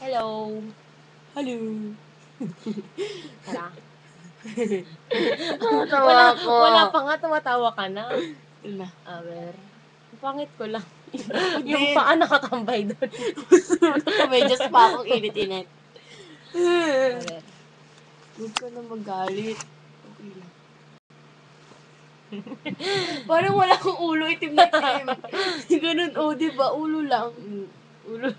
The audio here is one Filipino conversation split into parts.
Hello. Hello. Tara. Tawa ako. Wala pa nga, tumatawa ka na. Wala. Aber. Pangit ko lang. Hindi. Yung paa nakatambay doon. Nakamedyas pa akong init-init. Aber. Huwag ka na magalit. Okay lang. Parang wala akong ulo, itim na itim. Ganun, oh, diba? Ulo lang. Ulo.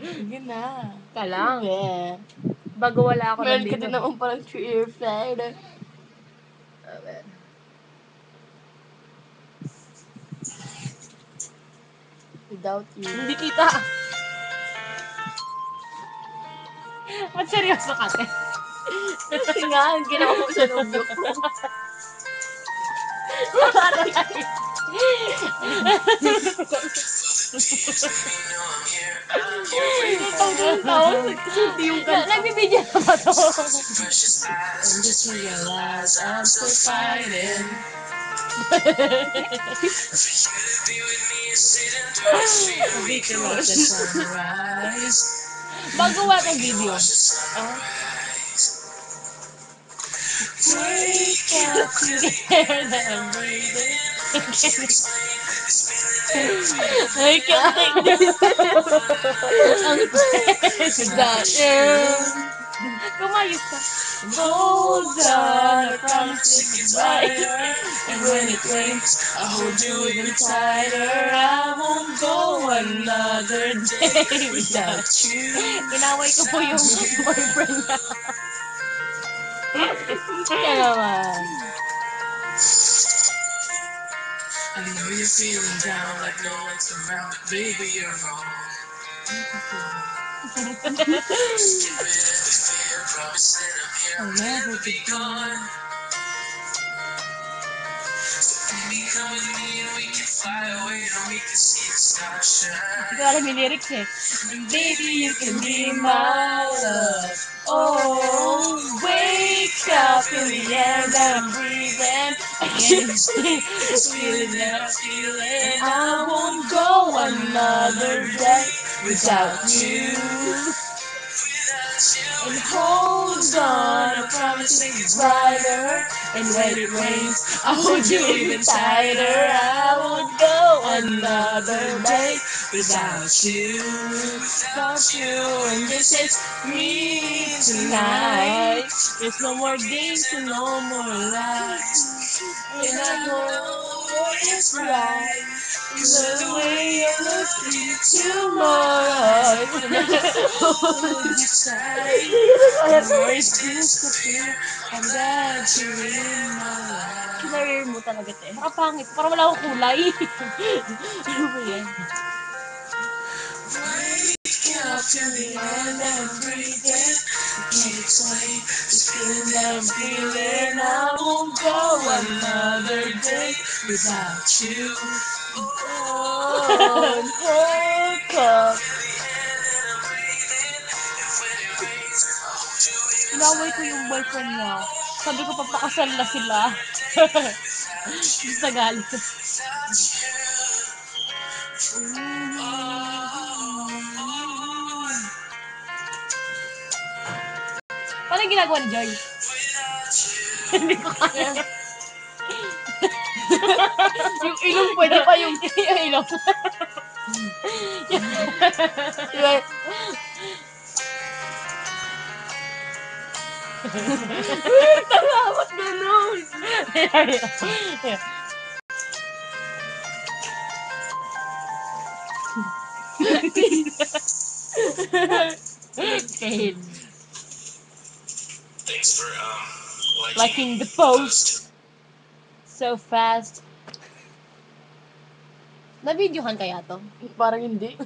Sige na. Ka lang. Yeah. Bago wala ako Meron ka nandito. din naman parang tree flag. Aber. Without you. Hindi kita. Ba't seryoso ka, te? Kasi nga, ginawa ko sa nobyo ko. Nagbibidyo na ba to? And just realize I'm still fighting. We can watch the sunrise. Bago wala tong video. Wake up to the air that I'm breathing. I can't take this. Ang That air. Kumayos ka. Hold on, I promise it gets brighter. And when it rains, I'll hold you even tighter. I won't go another day without you. Inaway ko po yung boyfriend niya. Kaya naman. I know you're feeling down like no one's around, but baby, you're wrong. I'll never be gone. Come with me and we can fly away and we can see the stars shine. Hindi ko alam yung lyrics eh. And baby, you can be my love. Oh, wake up in the air that I'm breathing. I can't explain this feeling that I'm feeling. I won't go another day without you. And hold on, I promise it gets brighter. And when it rains, I'll hold you even tighter. I won't go another day without you. Without you, and this is me tonight. There's no more games and no more lies. And I know it's right. The way you look into my eyes. Hold you tight. And worries disappear. I'm glad you're in my life. Kinarir mo talaga, te. Nakapangit. Parang wala akong kulay. Ano ba yan? Wake up to the end and breathing. I can't explain this feeling that I'm feeling. I won't go another day without you. Oh, wake up. Inaway ko yung boyfriend niya. Sabi ko, papakasal na sila. Sa galit. Paano yung ginagawa ni Joy? Hindi ko kaya. Yung ilong pwede pa yung yung ilong. diba? Tama, ba't ganun? Kahit. Thanks for Liking the post. So fast. Na-videohan kaya to? Parang hindi.